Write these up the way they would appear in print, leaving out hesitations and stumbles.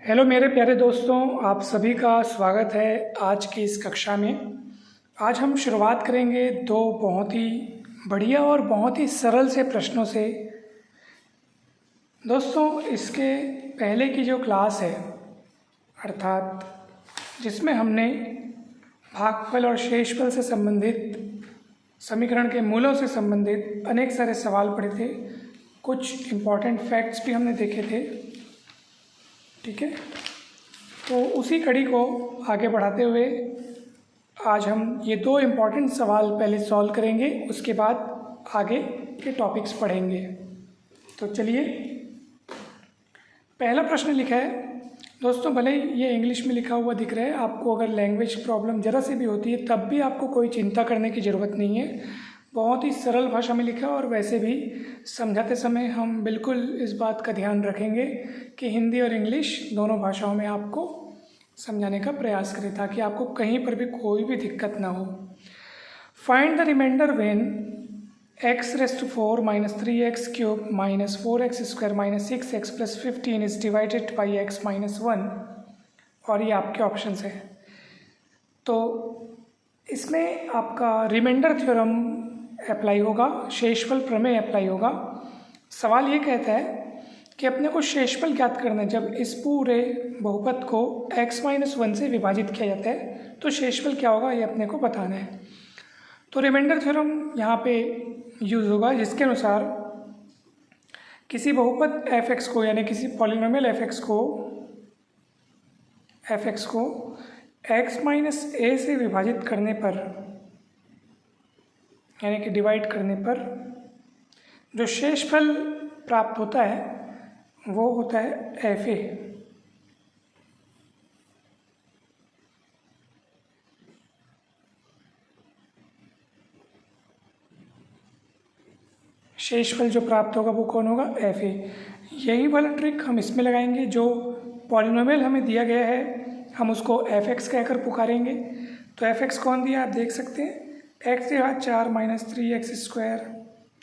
Hello मेरे प्यारे दोस्तों, आप सभी का स्वागत है आज की इस कक्षा में। आज हम शुरुआत करेंगे दो बहुत ही बढ़िया और बहुत ही सरल से प्रश्नों से। दोस्तों, इसके पहले की जो क्लास है, अर्थात जिसमें हमने भागफल और शेषफल से संबंधित, समीकरण के मूलों से संबंधित अनेक सारे सवाल पढ़े थे, कुछ इम्पॉर्टेंट फैक्ट्स भी हमने देखे थे। ठीक है, तो उसी कड़ी को आगे बढ़ाते हुए आज हम ये दो इम्पॉर्टेंट सवाल पहले सॉल्व करेंगे, उसके बाद आगे के टॉपिक्स पढ़ेंगे। तो चलिए, पहला प्रश्न लिखा है दोस्तों, भले ही ये इंग्लिश में लिखा हुआ दिख रहा है, आपको अगर लैंग्वेज प्रॉब्लम ज़रा सी भी होती है तब भी आपको कोई चिंता करने की ज़रूरत नहीं है। बहुत ही सरल भाषा में लिखा है और वैसे भी समझाते समय हम बिल्कुल इस बात का ध्यान रखेंगे कि हिंदी और इंग्लिश दोनों भाषाओं में आपको समझाने का प्रयास करें ताकि आपको कहीं पर भी कोई भी दिक्कत ना हो। Find the remainder when x⁴ - 3x³ - 4x² - 6x + 15 is divided by x - 1। और ये आपके ऑप्शंस हैं। तो इसमें आपका रिमाइंडर थ्योरम अप्लाई होगा, शेषफल प्रमेय अप्लाई होगा। सवाल ये कहता है कि अपने को शेषफल ज्ञात करना है। जब इस पूरे बहुपद को x - 1 से विभाजित किया जाता है तो शेषफल क्या होगा, ये अपने को बताना है। तो रिमाइंडर थ्योरम यहाँ पे यूज़ होगा, जिसके अनुसार किसी बहुपद f(x) को, यानी किसी पॉलिनोमियल f(x) को x - a से विभाजित करने पर, यानी कि डिवाइड करने पर जो शेषफल प्राप्त होता है वो होता है fa। शेषफल जो प्राप्त होगा वो कौन होगा, fa। यही वाला ट्रिक हम इसमें लगाएंगे। जो पॉलिनोमियल हमें दिया गया है हम उसको f(x) कहकर पुकारेंगे। तो f(x) कौन दिया आप देख सकते हैं, x⁴ - 3x²,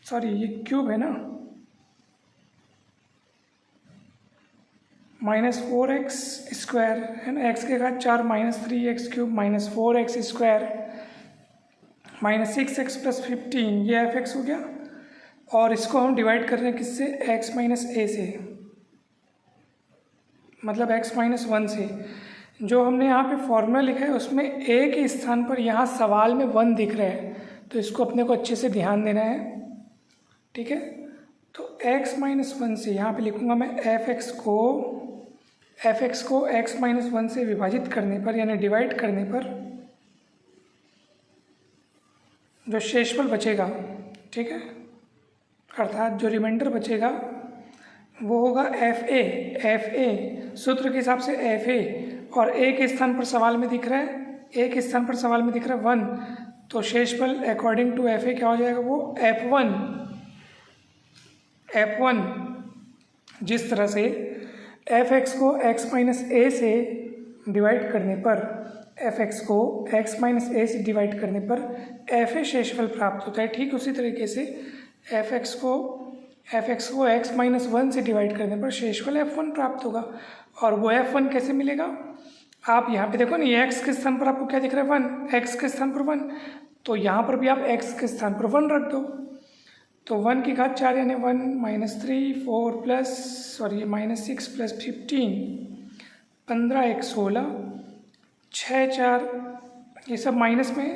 सॉरी ये क्यूब है ना, -4x² है ना, x⁴ - 3x³ - 4x² - 6x + 15, ये f(x) हो गया। और इसको हम डिवाइड कर रहे हैं किससे, x - a से, मतलब x - 1 से। जो हमने यहाँ पे फॉर्मूला लिखा है उसमें a के स्थान पर यहाँ सवाल में 1 दिख रहा है, तो इसको अपने को अच्छे से ध्यान देना है। ठीक है, तो x - 1 से यहाँ पे लिखूँगा मैं f(x) को x - 1 से विभाजित करने पर, यानी डिवाइड करने पर जो शेषफल बचेगा, ठीक है, अर्थात जो रिमाइंडर बचेगा वो होगा fa। सूत्र के हिसाब से fa, और a के स्थान पर सवाल में दिख रहा है, a के स्थान पर सवाल में दिख रहा है 1, तो शेषफल अकॉर्डिंग टू fa क्या हो जाएगा, वो f1। जिस तरह से f(x) को x - a से डिवाइड करने पर, f(x) को x - a से डिवाइड करने पर fa शेषफल प्राप्त होता है, ठीक उसी तरीके से f(x) को x - 1 से डिवाइड करने पर शेषफल f1 प्राप्त होगा। और वो f1 कैसे मिलेगा, आप यहाँ पे देखो ना, ये x के स्थान पर आपको क्या दिख रहा है, 1, x के स्थान पर 1, तो यहाँ पर भी आप x के स्थान पर 1 रख दो। तो 1 की घात 4 यानी 1 - 3 4 प्लस सॉरी -6 + 15, 15 1 16, 6 4, ये सब माइनस में,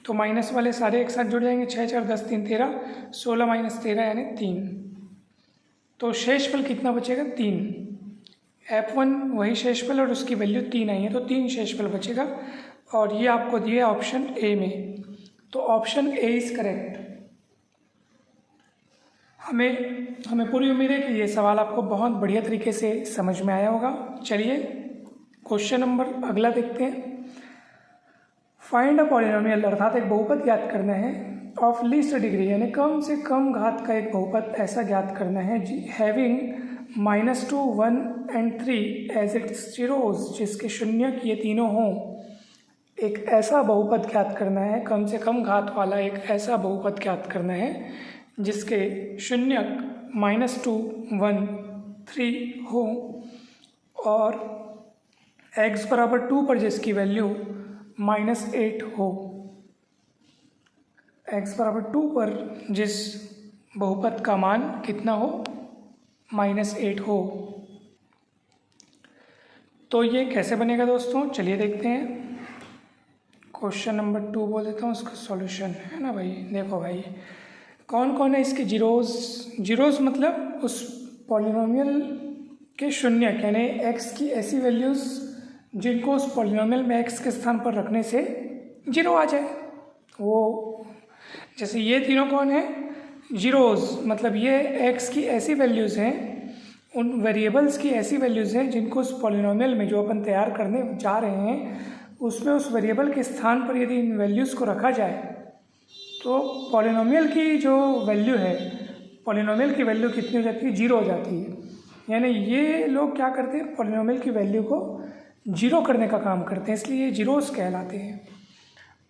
तो माइनस वाले सारे एक साथ जुड़ जाएंगे, 6 4 10 3 13, 16 - 13 यानी 3। तो शेषफल कितना बचेगा, 3। f1 वही शेषफल और उसकी वैल्यू 3 आई है, तो 3 शेषफल बचेगा। और ये आपको दिया ऑप्शन ए में, तो ऑप्शन ए इज़ करेक्ट। हमें पूरी उम्मीद है कि ये सवाल आपको बहुत बढ़िया तरीके से समझ में आया होगा। चलिए क्वेश्चन नंबर अगला देखते हैं। फाइंड अ पॉलिनोमियल, अर्थात एक बहुपद ज्ञात करना है, ऑफ लीस्ट डिग्री, यानी कम से कम घात का एक बहुपद ऐसा ज्ञात करना है हैविंग -2 1 और 3 एज इट्स जीरोज, जिसके शून्यक ये तीनों हों। एक ऐसा बहुपद ज्ञात करना है, कम से कम घात वाला एक ऐसा बहुपद ज्ञात करना है जिसके शून्यक -2 1 3 हो और x बराबर 2 पर जिसकी वैल्यू -8 हो, x बराबर 2 पर जिस बहुपद का मान कितना हो, -8 हो, तो ये कैसे बनेगा दोस्तों, चलिए देखते हैं। क्वेश्चन नंबर 2 बोल देता हूँ, उसका सॉल्यूशन है ना भाई। देखो भाई, कौन कौन है इसके जीरोज़ मतलब उस पॉलिनोमियल के शून्य, यानी x की ऐसी वैल्यूज़ जिनको उस पॉलिनोमियल में x के स्थान पर रखने से 0 आ जाए। वो जैसे ये तीनों कौन है, जीरोज़, मतलब ये x की ऐसी वैल्यूज़ हैं, उन वेरिएबल्स की ऐसी वैल्यूज़ हैं जिनको उस पॉलिनोमियल में जो अपन तैयार करने जा रहे हैं, उसमें उस वेरिएबल के स्थान पर यदि इन वैल्यूज़ को रखा जाए तो पॉलिनोमियल की जो वैल्यू है, पॉलिनोमियल की वैल्यू कितनी हो जाती है, 0 हो जाती है। यानी ये लोग क्या करते हैं, पॉलिनोमियल की वैल्यू को 0 करने का काम करते हैं, इसलिए ये जीरोज़ कहलाते हैं।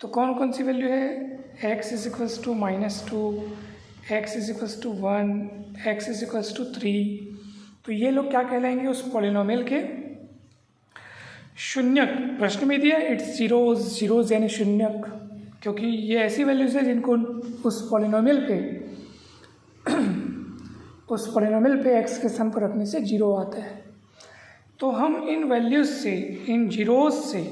तो कौन कौन सी वैल्यू है, x = -2, x = 1, x = 3, तो ये लोग क्या कहलाएंगे, उस पॉलिनोमियल के शून्यक। प्रश्न में दिया इट्स जीरोज़ यानी शून्यक, क्योंकि ये ऐसी वैल्यूज़ है जिनको उस पॉलिनोमियल पे x के स्थान पर रखने से 0 आता है। तो हम इन वैल्यूज़ से, इन जीरोज़ से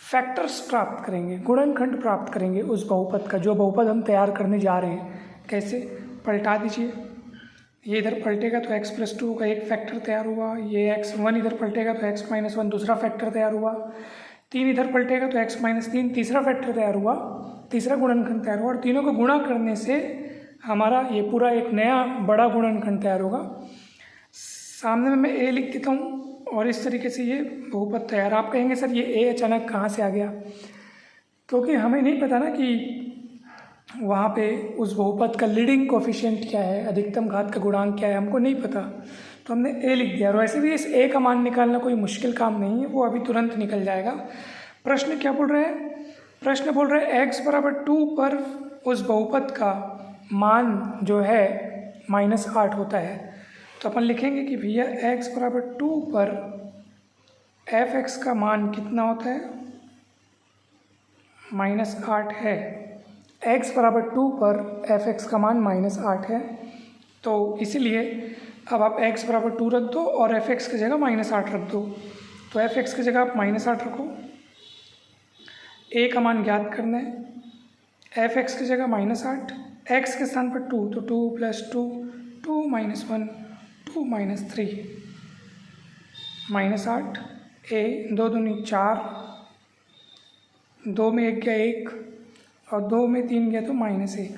फैक्टर्स प्राप्त करेंगे, गुणनखंड प्राप्त करेंगे उस बहुपद का, जो बहुपद हम तैयार करने जा रहे हैं। कैसे, पलटा दीजिए, ये इधर पलटेगा तो x + 2 का एक फैक्टर तैयार हुआ, ये x1 इधर पलटेगा तो x - 1 दूसरा फैक्टर तैयार हुआ, 3 इधर पलटेगा तो x - 3 तीसरा फैक्टर तैयार हुआ, तीसरा गुणनखंड तैयार हुआ, और तीनों को गुणा करने से हमारा ये पूरा एक नया बड़ा गुणनखंड तैयार होगा। सामने में मैं a लिख देता हूँ और इस तरीके से ये बहुपद तैयार। आप कहेंगे सर ये a अचानक कहाँ से आ गया, क्योंकि हमें नहीं पता ना कि वहाँ पे उस बहुपद का लीडिंग कोफिशिएंट क्या है, अधिकतम घात का गुणांक क्या है, हमको नहीं पता, तो हमने a लिख दिया। और वैसे भी इस a का मान निकालना कोई मुश्किल काम नहीं है, वो अभी तुरंत निकल जाएगा। प्रश्न क्या बोल रहे हैं, प्रश्न बोल रहे हैं x बराबर 2 पर उस बहुपद का मान जो है -8 होता है। तो अपन लिखेंगे कि भैया x बराबर 2 पर f(x) का मान कितना होता है, -8 है। x बराबर 2 पर f(x) का मान -8 है, तो इसीलिए अब आप x बराबर 2 रख दो और f(x) की जगह -8 रख दो। तो f(x) की जगह आप -8 रखो, a का मान ज्ञात करना है, f(x) की जगह -8, x के स्थान पर 2, तो 2 + 2, 2 - 1, 2 - 3, -8, a 2 दूनी 4, 2 में 1 गया 1 और 2 में 3 गया तो -1,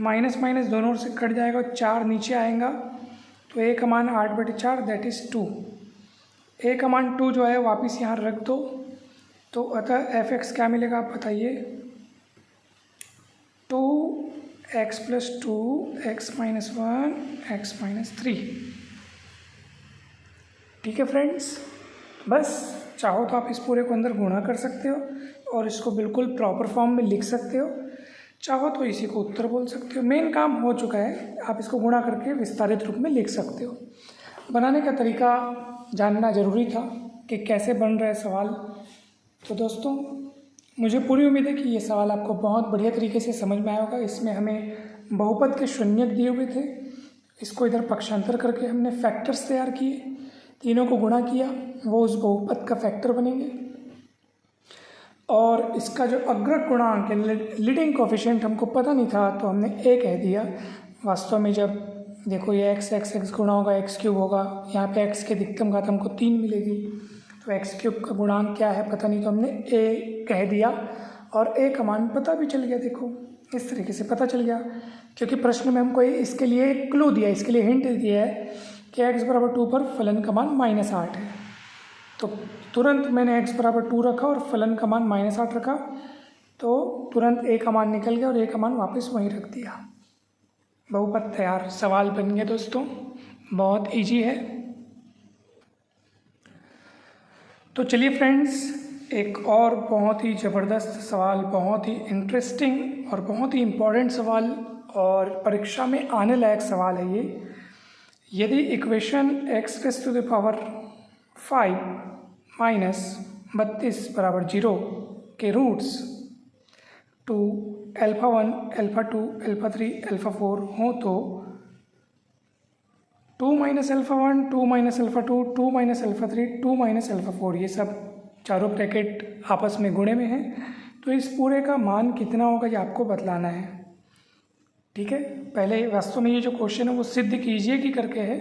माइनस दोनों ओर से कट जाएगा, 4 नीचे आएगा, तो a का मान 8/4 दैट इज़ 2। a का मान 2 जो है वापस यहाँ रख दो, तो अतः f(x) क्या मिलेगा आप बताइए, 2x + 2, x - 1, x - 3। ठीक है फ्रेंड्स, बस चाहो तो आप इस पूरे को अंदर गुणा कर सकते हो और इसको बिल्कुल प्रॉपर फॉर्म में लिख सकते हो, चाहो तो इसी को उत्तर बोल सकते हो। मेन काम हो चुका है, आप इसको गुणा करके विस्तारित रूप में लिख सकते हो। बनाने का तरीका जानना ज़रूरी था कि कैसे बन रहा है सवाल। तो दोस्तों, मुझे पूरी उम्मीद है कि ये सवाल आपको बहुत बढ़िया तरीके से समझ में आया होगा। इसमें हमें बहुपद के शून्यक दिए हुए थे, इसको इधर पक्षांतर करके हमने फैक्टर्स तैयार किए, तीनों को गुणा किया, वो उस बहुपद का फैक्टर बनेंगे। और इसका जो अग्रक गुणांक है, लीडिंग कोफिशिएंट, हमको पता नहीं था तो हमने a कह दिया। वास्तव में जब देखो ये x गुणा होगा x³ होगा, यहाँ पे x की अधिकतम घात हमको 3 मिलेगी, तो x³ का गुणांक क्या है पता नहीं, तो हमने a कह दिया और a का मान पता भी चल गया। देखो इस तरीके से पता चल गया, क्योंकि प्रश्न में हमको इसके लिए एक क्लू दिया, इसके लिए हिंट दिया है कि x बराबर 2 पर फलन का मान -8 है। तो तुरंत मैंने x बराबर 2 रखा और फलन का मान -8 रखा, तो तुरंत a का मान निकल गया और a का मान वापस वहीं रख दिया। बहुपद तैयार, सवाल बन गया दोस्तों, बहुत इजी है। तो चलिए फ्रेंड्स, एक और बहुत ही ज़बरदस्त सवाल, बहुत ही इंटरेस्टिंग और बहुत ही इम्पोर्टेंट सवाल और परीक्षा में आने लायक सवाल है ये। यदि इक्वेशन x⁵ माइनस 32 बराबर 0 के roots 2 alpha 1 alpha 2 alpha 3 alpha 4 हों तो 2 minus alpha 1 2 minus alpha 2 2 minus alpha 3 2 minus alpha 4 ये सब चारों ब्रैकेट आपस में गुणे में हैं। तो इस पूरे का मान कितना होगा ये आपको बतलाना है। ठीक है, पहले वास्तव में ये जो क्वेश्चन है वो सिद्ध कीजिए कि करके है,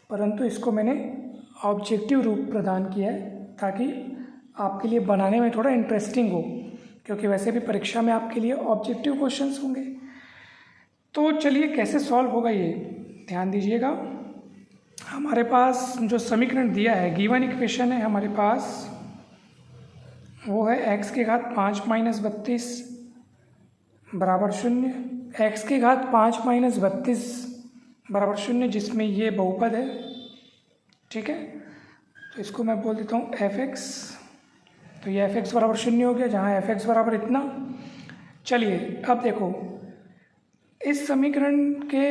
परंतु इसको मैंने ऑब्जेक्टिव रूप प्रदान किया है ताकि आपके लिए बनाने में थोड़ा इंटरेस्टिंग हो, क्योंकि वैसे भी परीक्षा में आपके लिए ऑब्जेक्टिव क्वेश्चंस होंगे। तो चलिए कैसे सॉल्व होगा ये ध्यान दीजिएगा। हमारे पास जो समीकरण दिया है, गिवन इक्वेशन है हमारे पास, वो है x की घात 5 माइनस 32 बराबर 0, x की घात 5 माइनस 32 बराबर 0, जिसमें ये बहुपद है। ठीक है, तो इसको मैं बोल देता हूँ f(x), तो ये f(x) बराबर 0 हो गया, जहाँ f(x) बराबर इतना। चलिए अब देखो इस समीकरण के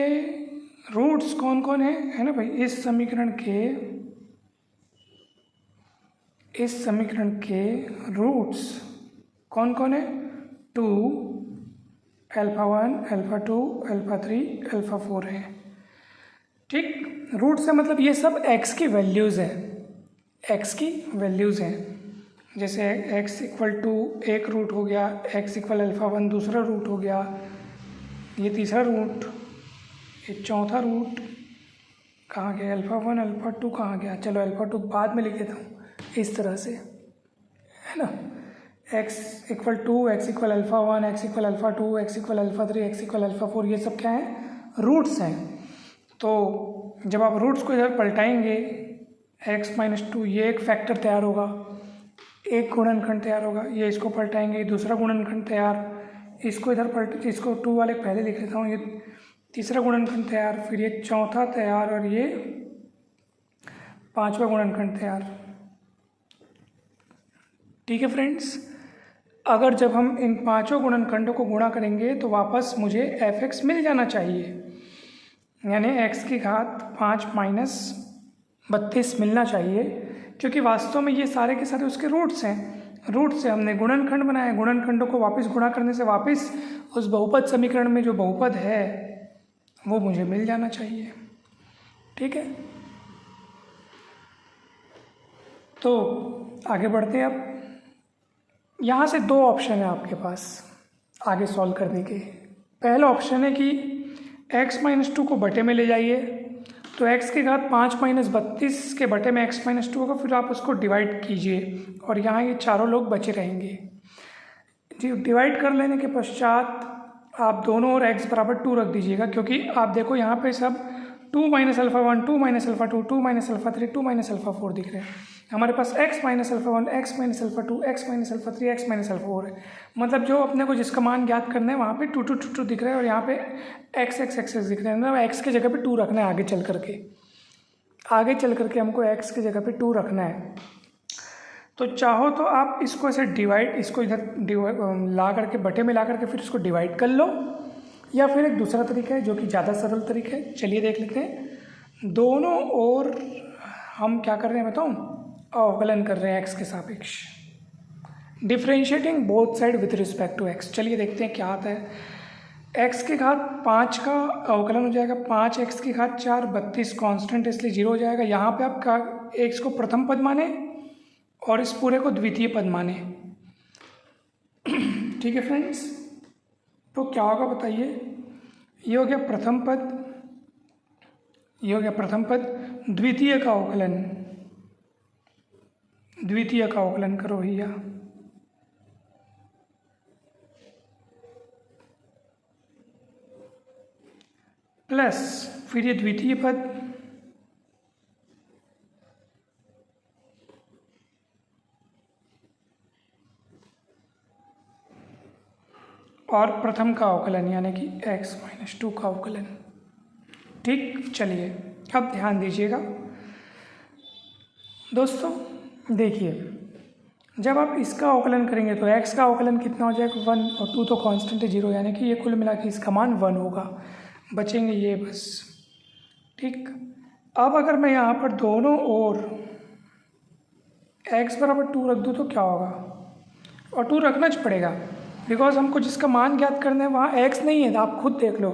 रूट्स कौन कौन है ना भाई। इस समीकरण के रूट्स कौन कौन है? 2 अल्फ़ा 1 अल्फ़ा 2 अल्फ़ा 3 अल्फ़ा 4 है। ठीक, रूट से मतलब ये सब x की वैल्यूज़ हैं, x की वैल्यूज़ हैं। जैसे x इक्वल टू एक रूट हो गया, x इक्वल अल्फ़ा 1 दूसरा रूट हो गया, ये तीसरा रूट, ये चौथा रूट कहाँ गया, अल्फ़ा 1 अल्फ़ा 2 कहाँ गया, चलो अल्फ़ा 2 बाद में लिख देता हूँ, इस तरह से है ना। x equal 2, x equal alpha 1, x equal alpha 2, x equal alpha 3, x equal alpha 4, ये सब क्या है? रूट्स हैं। तो जब आप रूट्स को इधर पलटाएंगे x माइनस 2, ये एक फैक्टर तैयार होगा, एक गुणनखंड तैयार होगा, ये इसको पलटाएंगे दूसरा गुणनखंड तैयार, इसको इधर पलट, इसको 2 वाले पहले लिख लेता हूँ, ये तीसरा गुणनखंड तैयार, फिर ये चौथा तैयार और ये पांचवा गुणनखंड तैयार। ठीक है फ्रेंड्स, अगर जब हम इन पांचों गुणनखंडों को गुणा करेंगे तो वापस मुझे f(x) मिल जाना चाहिए, यानी x की घात 5 माइनस 32 मिलना चाहिए, क्योंकि वास्तव में ये सारे के सारे उसके रूट्स हैं। रूट से हमने गुणनखंड बनाए, गुणनखंडों को वापस गुणा करने से वापस उस बहुपद समीकरण में जो बहुपद है वो मुझे मिल जाना चाहिए। ठीक है, तो आगे बढ़ते हैं। अब यहाँ से दो ऑप्शन है आपके पास आगे सॉल्व करने के। पहला ऑप्शन है कि x माइनस 2 को बटे में ले जाइए, तो x की घात 5 माइनस 32 के बटे में x माइनस 2 होगा, फिर आप उसको डिवाइड कीजिए और यहाँ ये चारों लोग बचे रहेंगे। जी, डिवाइड कर लेने के पश्चात आप दोनों ओर x बराबर 2 रख दीजिएगा, क्योंकि आप देखो यहाँ पे सब 2 minus alpha 1 2 minus alpha 2 2 minus alpha 3 2 minus alpha 4 दिख रहे हैं। हमारे पास x minus alpha 1 x minus alpha 2 x minus alpha 3 x minus alpha 4 है। मतलब जो अपने को जिसका मान ज्ञात करना है वहाँ पे 2 2 2 2 दिख रहा है और यहाँ पे x x x दिख रहे हैं। मतलब x की जगह पे 2 रखना है, आगे चल करके हमको x की जगह पे 2 रखना है। तो चाहो तो आप इसको ऐसे डिवाइड, इसको इधर ला करके बटे में ला करके फिर इसको डिवाइड कर लो, या फिर एक दूसरा तरीका है जो कि ज़्यादा सरल तरीका है, चलिए देख लेते हैं। दोनों ओर हम क्या कर रहे हैं बताऊँ? अवकलन कर रहे हैं x के सापेक्ष, differentiating both side with respect to x। चलिए देखते हैं क्या आता है। x की घात 5 का अवकलन हो जाएगा 5x की घात 4, 32 कांस्टेंट इसलिए 0 हो जाएगा। यहाँ पे आप x को प्रथम पद माने और इस पूरे को द्वितीय पद माने। ठीक है फ्रेंड्स, तो क्या होगा बताइए? ये हो गया प्रथम पद, ये हो गया प्रथम पद, द्वितीय का अवकलन करो भैया, प्लस फिर ये द्वितीय पद और प्रथम का अवकलन यानी कि x माइनस 2 का अवकलन। ठीक, चलिए अब ध्यान दीजिएगा दोस्तों। देखिए, जब आप इसका अवकलन करेंगे तो x का अवकलन कितना हो जाएगा? 1 और 2 तो कांस्टेंट है 0, यानी कि ये कुल मिला के इसका मान 1 होगा, बचेंगे ये बस। ठीक, अब अगर मैं यहाँ पर दोनों ओर एक्स बराबर 2 रख दूँ तो क्या होगा, और 2 रखना च पड़ेगा बिकॉज हमको जिसका मान ज्ञात करना है वहाँ एक्स नहीं है। आप खुद देख लो,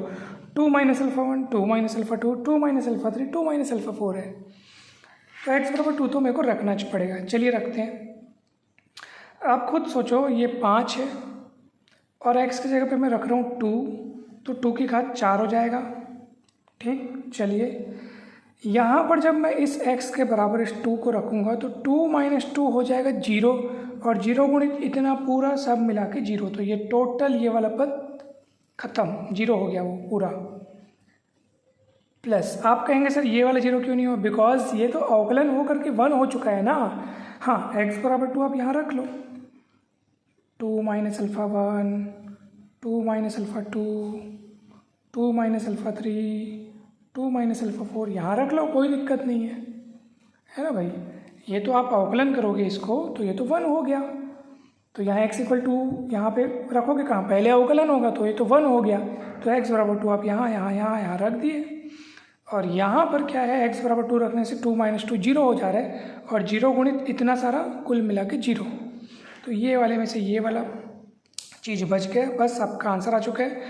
2 minus alpha 1, 2 minus alpha 2, 2 minus alpha 3, 2 minus alpha 4 है, तो एक्स बराबर 2 तो मेरे को रखना च पड़ेगा। चलिए रखते हैं। आप खुद सोचो, ये 5 है और एक्स की जगह पे मैं रख रहा हूँ 2, तो 2 की घात 4 हो जाएगा। ठीक, चलिए यहाँ पर जब मैं इस x के बराबर इस 2 को रखूँगा तो 2 माइनस 2 हो जाएगा 0, और 0 गुणित इतना पूरा सब मिला के 0, तो ये टोटल ये वाला पद ख़त्म, 0 हो गया वो पूरा। प्लस आप कहेंगे सर ये वाला 0 क्यों नहीं हुआ, बिकॉज ये तो अवकलन हो करके 1 हो चुका है ना। हाँ, x बराबर 2 आप यहाँ रख लो, 2 minus alpha 1, 2 minus alpha 2, 2 minus alpha 3, 2 minus alpha 4 यहाँ रख लो, कोई दिक्कत नहीं है ना भाई। ये तो आप अवकलन करोगे इसको तो ये तो 1 हो गया, तो यहाँ x इक्वल टू यहाँ पे रखोगे कहाँ, पहले अवकलन होगा तो ये तो 1 हो गया, तो x बराबर 2 आप यहाँ रख दिए। और यहाँ पर क्या है, x बराबर 2 रखने से 2 माइनस 2 0 हो जा रहा है, और 0 गुणित इतना सारा कुल मिला के 0, तो ये वाले में से ये वाला चीज़ बच गया। बस आपका आंसर आ चुका है।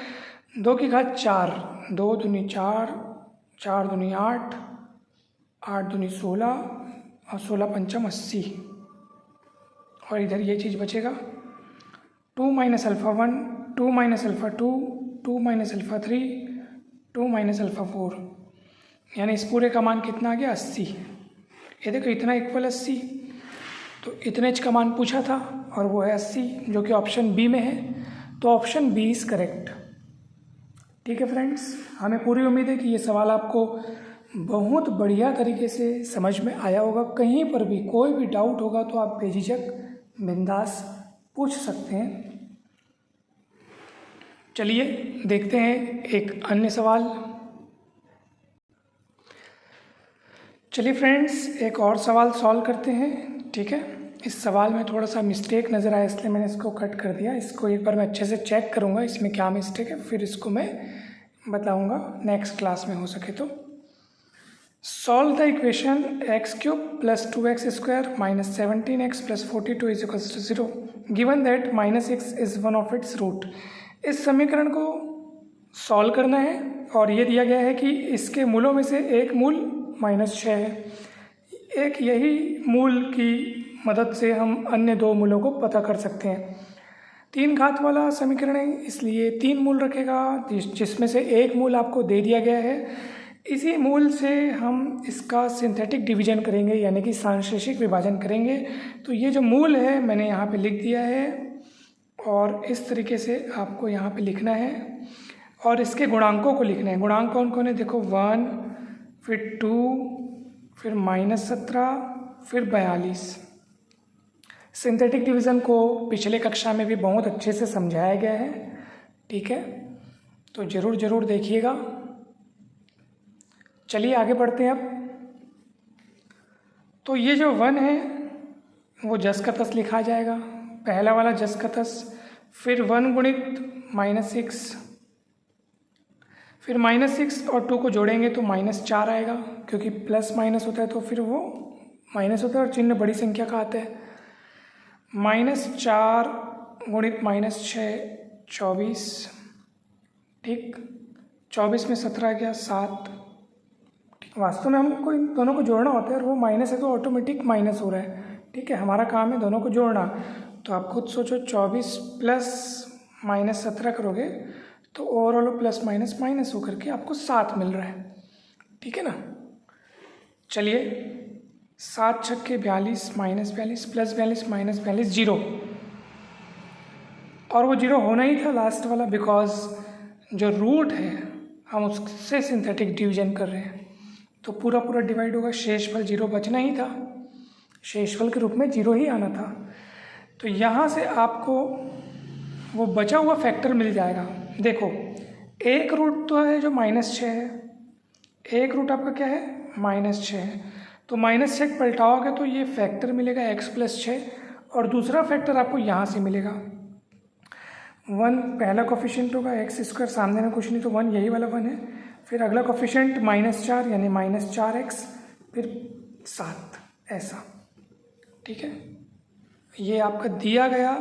2 की घात 4, 2 दूनी 4, 4 दूनी 8, 8 दूनी 16, और 16 पंचम 80, और इधर ये चीज़ बचेगा 2 minus alpha 1, 2 minus alpha 2, 2 minus alpha 3, 2 minus alpha 4, यानी इस पूरे का मान कितना आ गया 80। ये देखो इतना इक्वल 80, तो इतने का मान पूछा था और वो है 80, जो कि ऑप्शन बी में है, तो ऑप्शन बी इज़ करेक्ट। ठीक है फ्रेंड्स, हमें पूरी उम्मीद है कि ये सवाल आपको बहुत बढ़िया तरीके से समझ में आया होगा। कहीं पर भी कोई भी डाउट होगा तो आप बेझिझक बिंदास पूछ सकते हैं। चलिए देखते हैं एक अन्य सवाल। चलिए फ्रेंड्स, एक और सवाल सॉल्व करते हैं। ठीक है, इस सवाल में थोड़ा सा मिस्टेक नज़र आया इसलिए मैंने इसको कट कर दिया। इसको एक बार मैं अच्छे से चेक करूँगा इसमें क्या मिस्टेक है, फिर इसको मैं बताऊँगा नेक्स्ट क्लास में हो सके तो। Solve the equation x cube plus 2x square minus 17x plus 42 is equal to 0 given that minus x is one of its root. इस समीकरण को सॉल्व करना है और ये दिया गया है कि इसके मूलों में से एक मूल -6 है। एक यही मूल की मदद से हम अन्य 2 मूलों को पता कर सकते हैं। 3 घात वाला समीकरण है इसलिए 3 मूल रखेगा, जिसमें से एक मूल आपको दे दिया गया है। इसी मूल से हम इसका सिंथेटिक डिवीजन करेंगे, यानी कि सांश्लेषिक विभाजन करेंगे। तो ये जो मूल है मैंने यहाँ पे लिख दिया है, और इस तरीके से आपको यहाँ पे लिखना है, और इसके गुणांकों को लिखना है। गुणांक कौन कौन है देखो, 1, फिर 2, फिर -17, फिर 42। सिंथेटिक डिवीज़न को पिछले कक्षा में भी बहुत अच्छे से समझाया गया है। ठीक है, तो ज़रूर देखिएगा। चलिए आगे बढ़ते हैं अब। तो ये जो 1 है वो जस का तस लिखा जाएगा, पहला वाला जस का तस, फिर 1 गुणित -6, फिर -6 और 2 को जोड़ेंगे तो -4 आएगा, क्योंकि प्लस माइनस होता है तो फिर वो माइनस होता है और चिन्ह बड़ी संख्या का आता है। -4 गुणित -6 24, ठीक, 24 में 17 आ गया 7। वास्तव में हमको इन दोनों को जोड़ना होता है और वो माइनस है तो ऑटोमेटिक माइनस हो रहा है। ठीक है, हमारा काम है दोनों को जोड़ना। तो आप खुद सोचो, 24 प्लस -17 करोगे तो ओवरऑल प्लस माइनस माइनस होकर के आपको 7 मिल रहा है। ठीक है ना। चलिए, 7 छक्के 42, -42 प्लस 42 -42 0, और वो 0 होना ही था लास्ट वाला, बिकॉज जो रूट है हम उससे सिंथेटिक डिवीजन कर रहे हैं, तो पूरा डिवाइड होगा, शेषफल 0 बचना ही था, शेषफल के रूप में 0 ही आना था। तो यहाँ से आपको वो बचा हुआ फैक्टर मिल जाएगा। देखो, एक रूट तो है जो -6 है, एक रूट आपका क्या है -6 है, तो -6 पलटाओगे तो ये फैक्टर मिलेगा x + 6, और दूसरा फैक्टर आपको यहाँ से मिलेगा 1। पहला कोफिशिएंट होगा x², सामने में कुछ नहीं तो 1, यही वाला 1 है। फिर अगला कोफिशिएंट -4 यानी -4x, फिर 7, ऐसा। ठीक है। ये आपका दिया गया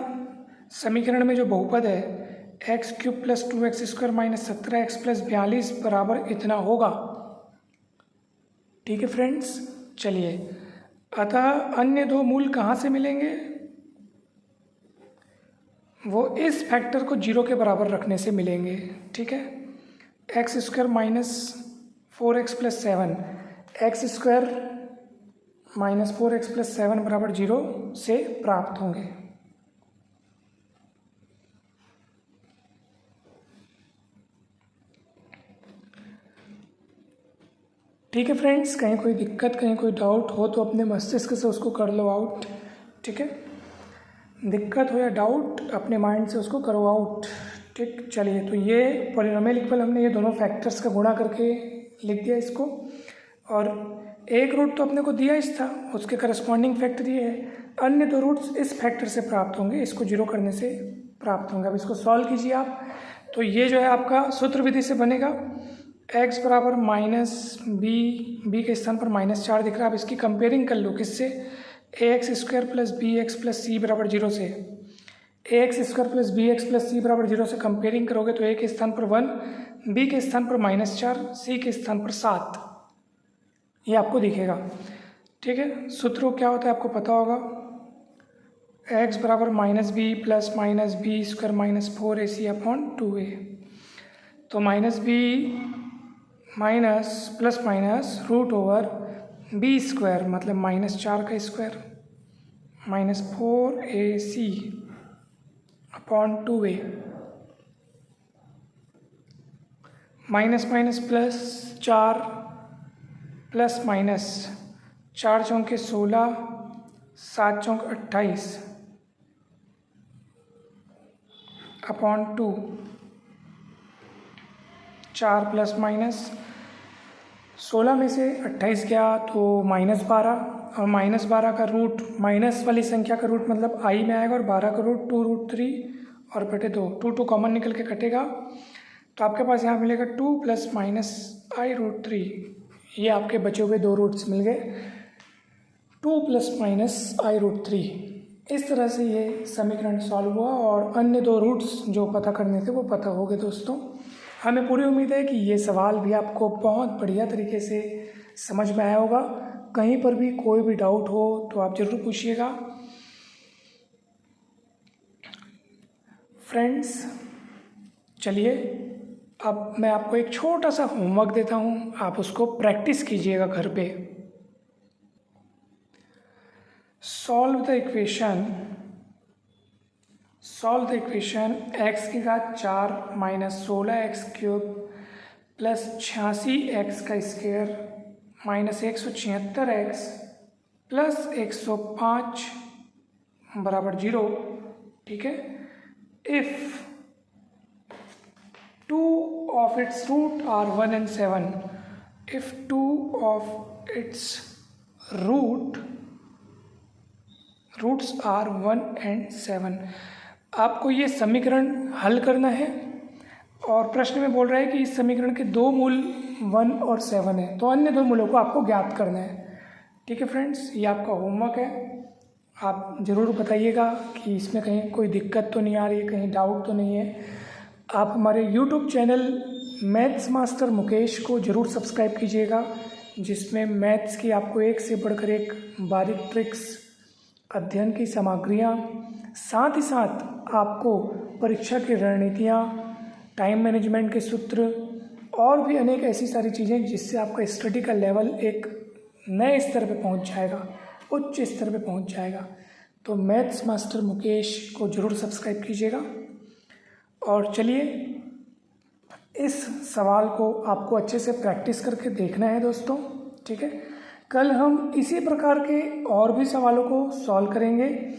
समीकरण में जो बहुपद है x³ + 2x² - 17x + 42 बराबर इतना होगा। ठीक है फ्रेंड्स, चलिए, अतः अन्य दो मूल कहाँ से मिलेंगे? वो इस फैक्टर को 0 के बराबर रखने से मिलेंगे। ठीक है, x² - 4x + 7, x² - 4x + 7 बराबर 0 से प्राप्त होंगे। ठीक है फ्रेंड्स, कहीं कोई दिक्कत, कहीं कोई डाउट हो तो अपने मस्तिष्क से उसको कर लो आउट। ठीक है, दिक्कत हो या डाउट अपने माइंड से उसको करो आउट। ठीक, चलिए, तो ये पॉलिनोमियल इक्वल हमने ये दोनों फैक्टर्स का गुणा करके लिख दिया इसको, और एक रूट तो अपने को दिया इस था, उसके करस्पॉन्डिंग फैक्टर ये है। अन्य दो रूट्स इस फैक्टर से प्राप्त होंगे, इसको 0 करने से प्राप्त होंगे। अब इसको सॉल्व कीजिए आप, तो ये जो है आपका सूत्र विधि से बनेगा। x बराबर -b के स्थान पर -4 दिख रहा है। अब इसकी कंपेयरिंग कर लो किससे? ax² + bx + c बराबर 0 से। ax² + bx + c बराबर 0 से कंपेयरिंग करोगे तो a के स्थान पर 1, b के स्थान पर -4, c के स्थान पर 7, ये आपको दिखेगा। ठीक है, सूत्र क्या होता है आपको पता होगा। x बराबर -b + -b² - 4ac/2a। तो -b माइनस माइनस √b² मतलब -4 का square -4ac/2a, minus minus plus 4 plus minus 4 चौके 16, 7 चौक 28/2, 4 प्लस माइनस 16 में से 28 गया तो -12, और -12 का रूट, माइनस वाली संख्या का रूट मतलब i में आएगा, और 12 का रूट 2√3 और बटे 2, 2 कॉमन निकल के कटेगा, तो आपके पास यहाँ मिलेगा 2 + -i√3। ये आपके बचे हुए दो रूट्स मिल गए, 2 + -i√3। इस तरह से ये समीकरण सॉल्व हुआ, और अन्य दो रूट्स जो पता करने थे वो पता हो गए। दोस्तों, हमें पूरी उम्मीद है कि ये सवाल भी आपको बहुत बढ़िया तरीके से समझ में आया होगा। कहीं पर भी कोई भी डाउट हो तो आप ज़रूर पूछिएगा। फ्रेंड्स, चलिए, अब मैं आपको एक छोटा सा होमवर्क देता हूँ, आप उसको प्रैक्टिस कीजिएगा घर पे। सॉल्व द इक्वेशन x की घात 4 - 16x³ + 86x² - 176x + 105 बराबर 0। ठीक है, if 2 of its root are 1 and 7, if 2 of its roots are 1 and 7। आपको ये समीकरण हल करना है, और प्रश्न में बोल रहा है कि इस समीकरण के दो मूल 1 और 7 है, तो अन्य दो मूलों को आपको ज्ञात करना है। ठीक है फ्रेंड्स, ये आपका होमवर्क है। आप ज़रूर बताइएगा कि इसमें कहीं कोई दिक्कत तो नहीं आ रही है, कहीं डाउट तो नहीं है। आप हमारे YouTube channel maths master Mukesh को ज़रूर सब्सक्राइब कीजिएगा, जिसमें मैथ्स की आपको एक से बढ़कर एक बारीक ट्रिक्स, अध्ययन की सामग्रियाँ, साथ ही साथ आपको परीक्षा की रणनीतियाँ, टाइम मैनेजमेंट के सूत्र और भी अनेक ऐसी सारी चीज़ें जिससे आपका स्टडी का लेवल एक नए स्तर पे पहुंच जाएगा, उच्च स्तर पे पहुंच जाएगा। तो मैथ्स मास्टर मुकेश को ज़रूर सब्सक्राइब कीजिएगा। और चलिए, इस सवाल को आपको अच्छे से प्रैक्टिस करके देखना है दोस्तों। ठीक है, कल हम इसी प्रकार के और भी सवालों को सॉल्व करेंगे।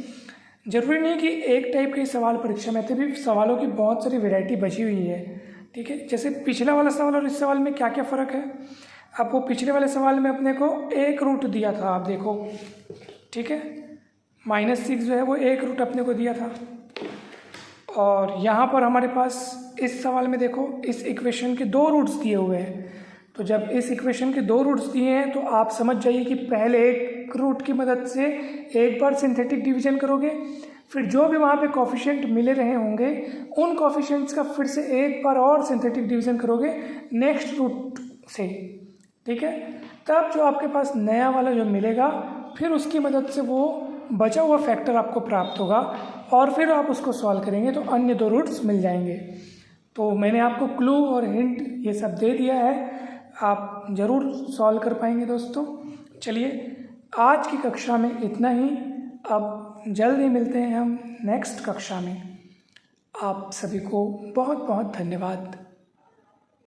ज़रूरी नहीं कि एक टाइप के सवाल परीक्षा में थे, भी सवालों की बहुत सारी वैरायटी बची हुई है। ठीक है, जैसे पिछला वाला सवाल और इस सवाल में क्या क्या फ़र्क है। आपको पिछले वाले सवाल में अपने को एक रूट दिया था, आप देखो, ठीक है, -6 जो है वो एक रूट अपने को दिया था, और यहाँ पर हमारे पास इस सवाल में देखो, इस इक्वेशन के दो रूट्स दिए हुए हैं। तो जब इस इक्वेशन के दो रूट्स दिए हैं तो आप समझ जाइए कि पहले एक रूट की मदद से एक बार सिंथेटिक डिवीजन करोगे, फिर जो भी वहाँ पे कोफिशिएंट मिले रहे होंगे उन कोफिशिएंट्स का फिर से एक बार और सिंथेटिक डिवीजन करोगे नेक्स्ट रूट से, ठीक है। तब जो आपके पास नया वाला जो मिलेगा फिर उसकी मदद से वो बचा हुआ फैक्टर आपको प्राप्त होगा और फिर आप उसको सॉल्व करेंगे तो अन्य दो रूट्स मिल जाएंगे। तो मैंने आपको क्लू और हिंट ये सब दे दिया है, आप ज़रूर सॉल्व कर पाएंगे दोस्तों। चलिए आज की कक्षा में इतना ही, अब जल्द ही मिलते हैं हम नेक्स्ट कक्षा में। आप सभी को बहुत बहुत धन्यवाद।